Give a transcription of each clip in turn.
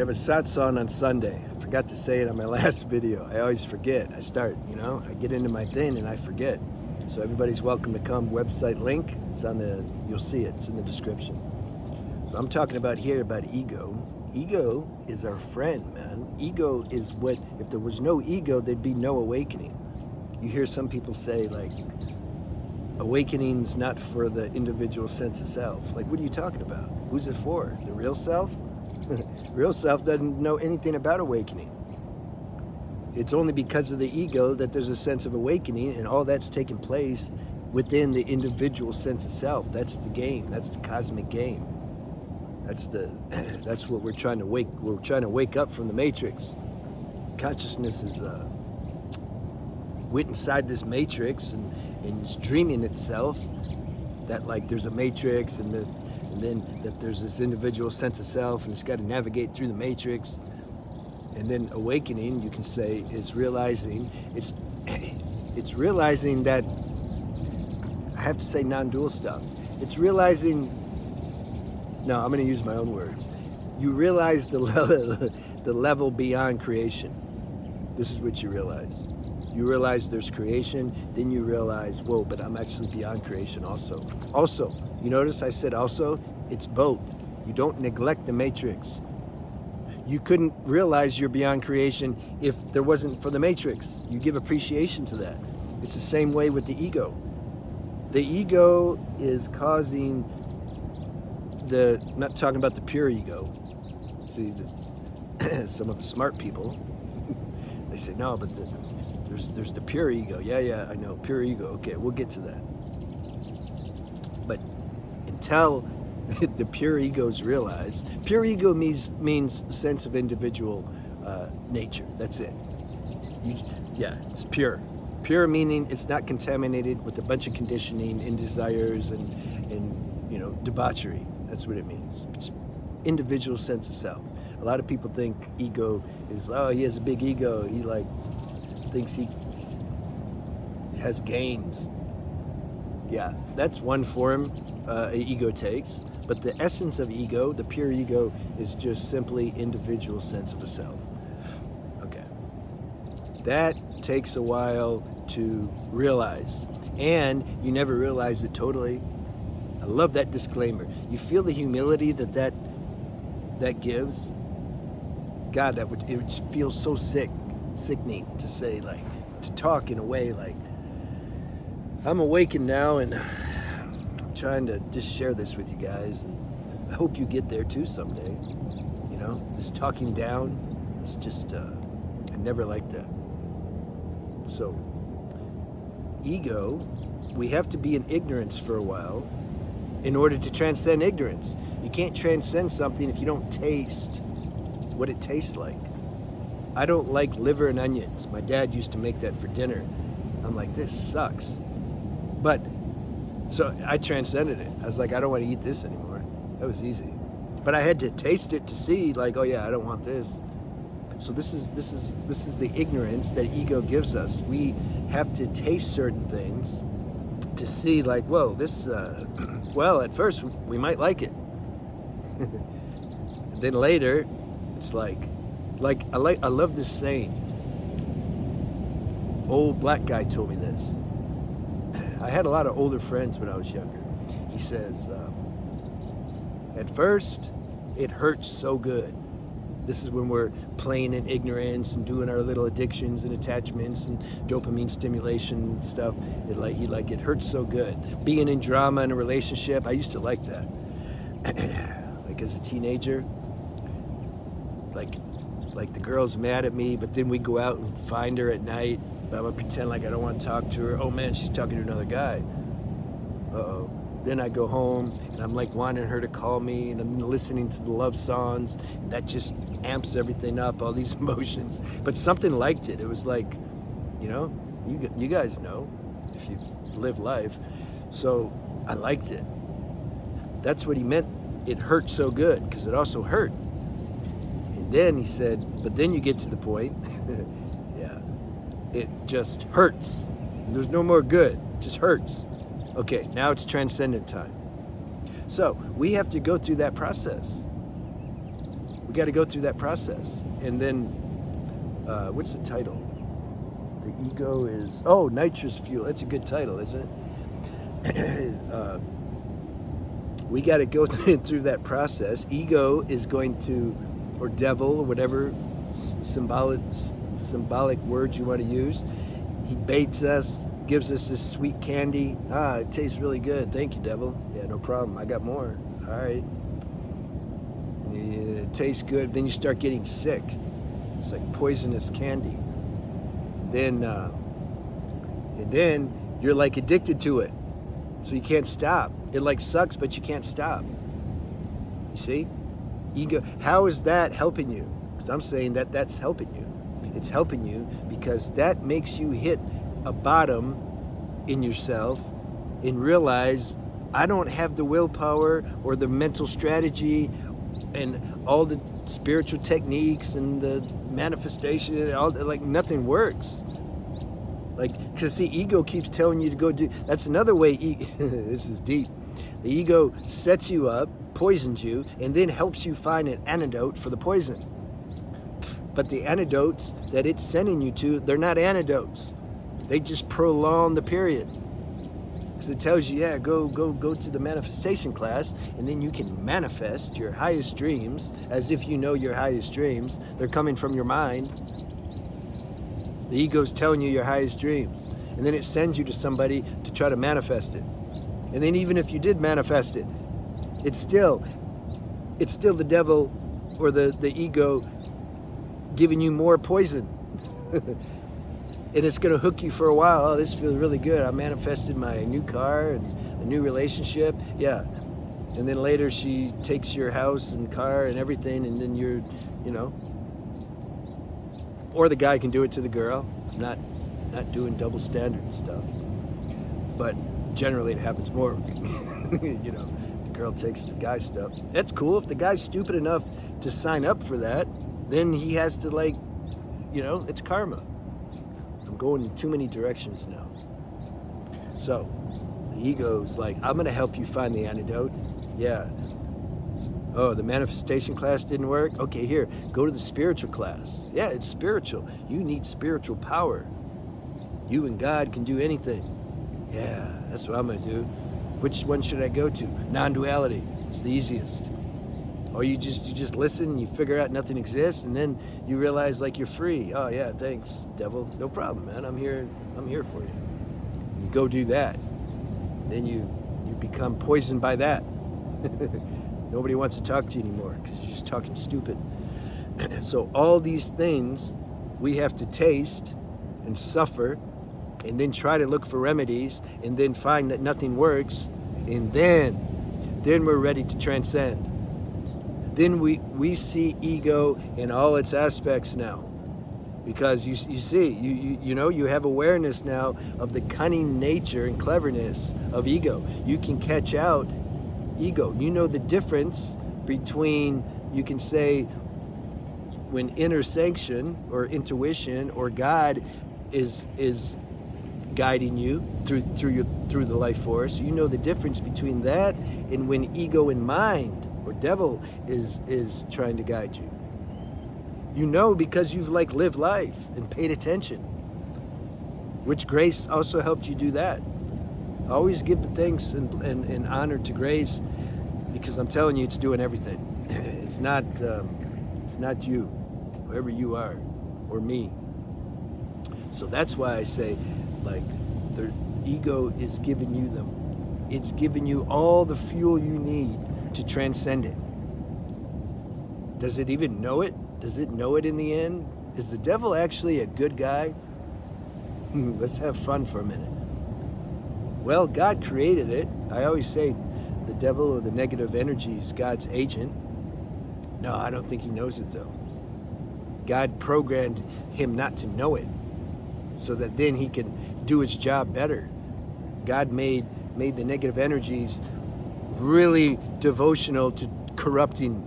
I have a satsang on Sunday. I forgot to say it on my last video. I always forget. I start, I get into my thing and I forget. So everybody's welcome to come. Website link, it's on the, you'll see it, it's in the description. So I'm talking about here about ego. Ego is our friend, man. Ego is what, if there was no ego, there'd be no awakening. You hear some people say like, awakening's not for the individual sense of self. Like, what are you talking about? Who's it for? The real self? Real self doesn't know anything about awakening. It's only because of the ego that there's a sense of awakening, and all that's taking place within the individual sense of self. That's the game. That's the cosmic game. That's what we're trying to wake. We're trying to wake up from the matrix. Consciousness is went inside this matrix and is dreaming itself that like there's a matrix and then that there's this individual sense of self and it's got to navigate through the matrix. And then awakening, you can say, is realizing, it's realizing that, I have to say non-dual stuff. It's realizing, no, I'm going to use my own words. You realize the level beyond creation. This is what you realize. You realize there's creation, then you realize, whoa, but I'm actually beyond creation also. Also, you notice I said also, it's both. You don't neglect the matrix. You couldn't realize you're beyond creation if there wasn't for the matrix. You give appreciation to that. It's the same way with the ego. The ego is causing I'm not talking about the pure ego. See, some of the smart people, they say, no, but there's the pure ego. Yeah, I know, pure ego. Okay, we'll get to that. But until the pure ego is realized, pure ego means sense of individual nature. That's it. It's pure. Pure meaning it's not contaminated with a bunch of conditioning and desires and debauchery. That's what it means. It's individual sense of self. A lot of people think ego is, he has a big ego. He thinks he has gains. Yeah, that's one form ego takes. But the essence of ego, the pure ego, is just simply individual sense of a self. Okay. That takes a while to realize. And you never realize it totally. I love that disclaimer. You feel the humility that gives? God, it would feel so sickening to say, to talk in a way like, I'm awakened now and I'm trying to just share this with you guys. And I hope you get there too someday. This talking down, it's just, I never liked that. So, ego, we have to be in ignorance for a while in order to transcend ignorance. You can't transcend something if you don't taste what it tastes like. I don't like liver and onions. My dad used to make that for dinner. I'm like, this sucks. So I transcended it. I was like, I don't want to eat this anymore. That was easy. But I had to taste it to see, oh yeah, I don't want this. So this is the ignorance that ego gives us. We have to taste certain things to see, whoa, this. Well, at first we might like it. Then later, it's I love this saying. Old black guy told me this. I had a lot of older friends when I was younger. He says, at first, it hurts so good. This is when we're playing in ignorance and doing our little addictions and attachments and dopamine stimulation stuff. It hurts so good. Being in drama in a relationship, I used to like that. As a teenager, the girl's mad at me, but then we go out and find her at night. But I'm gonna pretend I don't want to talk to her. Oh man, she's talking to another guy. Uh-oh. Then I go home and I'm wanting her to call me and I'm listening to the love songs. That just amps everything up, all these emotions. But something liked it. It was you guys know if you live life. So I liked it. That's what he meant. It hurt so good because it also hurt. And then he said, but then you get to the point, yeah, it just hurts. There's no more good, it just hurts. Okay, now it's transcendent time. So we have to go through that process. We got to go through that process. And then, what's the title? The ego is, nitrous fuel. That's a good title, isn't it? We got to go through that process. Ego is going to, or devil, or whatever symbolic words you want to use. He baits us, gives us this sweet candy. It tastes really good. Thank you, devil. Yeah, no problem. I got more. All right. It tastes good. Then you start getting sick. It's like poisonous candy. Then, and then you're like addicted to it. So you can't stop. It like sucks, but you can't stop. You see? Ego. How is that helping you? Because I'm saying that that's helping you. It's helping you because that makes you hit a bottom in yourself and realize I don't have the willpower or the mental strategy and all the spiritual techniques and the manifestation and all, like nothing works. Like, because the ego keeps telling you to go do, that's another way, this is deep. The ego sets you up, poisons you, and then helps you find an antidote for the poison. But the antidotes that it's sending you to, they're not antidotes. They just prolong the period. Because it tells you, go to the manifestation class, and then you can manifest your highest dreams as if you know your highest dreams. They're coming from your mind. The ego's telling you your highest dreams. And then it sends you to somebody to try to manifest it. And then even if you did manifest it, it's still the devil or the ego giving you more poison. And it's going to hook you for a while. Oh, this feels really good. I manifested my new car and a new relationship. Yeah. And then later she takes your house and car and everything, and then you're, or the guy can do it to the girl. Not doing double standard stuff. But generally it happens more. The girl takes the guy's stuff. That's cool. If the guy's stupid enough to sign up for that, then he has to it's karma. I'm going in too many directions now. So the ego's like, I'm going to help you find the antidote. Yeah. Oh, the manifestation class didn't work? Okay, here, go to the spiritual class. Yeah, it's spiritual. You need spiritual power. You and God can do anything. Yeah, that's what I'm going to do. Which one should I go to? Non-duality. It's the easiest. Or you just listen, you figure out nothing exists, and then you realize you're free. Oh yeah, thanks, devil. No problem, man. I'm here for you. You go do that. Then you become poisoned by that. Nobody wants to talk to you anymore because you're just talking stupid. So all these things we have to taste and suffer, and then try to look for remedies, and then find that nothing works, and then we're ready to transcend. Then we see ego in all its aspects now, because you see, you have awareness now of the cunning nature and cleverness of ego. You can catch out ego. You know the difference between, you can say, when inner sanction or intuition or God is guiding you through the life force. You know the difference between that and when ego and mind or devil is trying to guide you. You know, because you've lived life and paid attention, which grace also helped you do that. Always give the thanks and honor to grace, because I'm telling you, it's doing everything. It's not you, whoever you are, or me. So that's why I say, the ego is giving you it's giving you all the fuel you need to transcend it. Does it even know it? Does it know it in the end? Is the devil actually a good guy? Let's have fun for a minute. Well, God created it. I always say the devil or the negative energy is God's agent. No, I don't think he knows it though. God programmed him not to know it, so that then he can do his job better. God made the negative energies really devotional to corrupting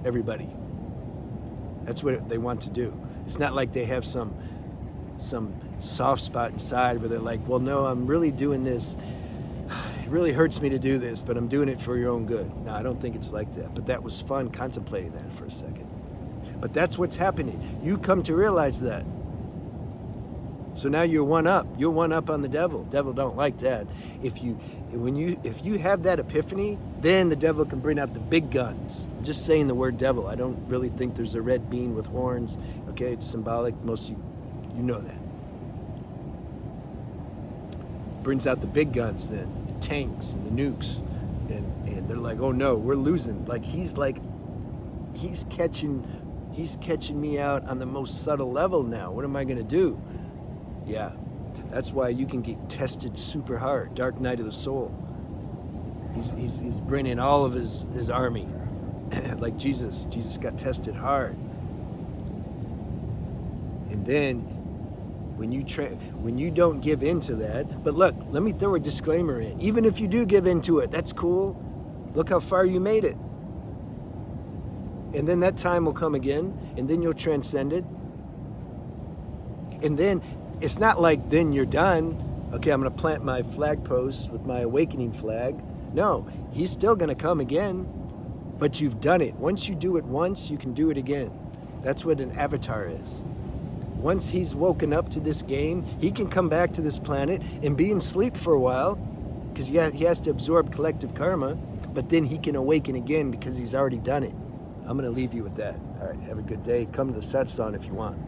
everybody. That's what they want to do. It's not like they have some soft spot inside where they're like, well, no, I'm really doing this. It really hurts me to do this, but I'm doing it for your own good. No, I don't think it's like that. But that was fun contemplating that for a second. But that's what's happening. You come to realize that. So now you're one up. You're one up on the devil. Devil don't like that. If you have that epiphany, then the devil can bring out the big guns. I'm just saying the word devil. I don't really think there's a red bean with horns. Okay, it's symbolic. Most of you know that. Brings out the big guns then, the tanks and the nukes, and they're like, oh no, we're losing. He's catching me out on the most subtle level now. What am I gonna do? Yeah, that's why you can get tested super hard. Dark night of the soul. He's bringing all of his army, like Jesus. Jesus got tested hard, and then when you don't give in to that. But look, let me throw a disclaimer in. Even if you do give into it, that's cool. Look how far you made it, and then that time will come again, and then you'll transcend it, and then. It's not like then you're done. Okay, I'm going to plant my flag post with my awakening flag. No, he's still going to come again, but you've done it. Once you do it once, you can do it again. That's what an avatar is. Once he's woken up to this game, he can come back to this planet and be in sleep for a while because he has to absorb collective karma, but then he can awaken again because he's already done it. I'm going to leave you with that. All right, have a good day. Come to the satsang if you want.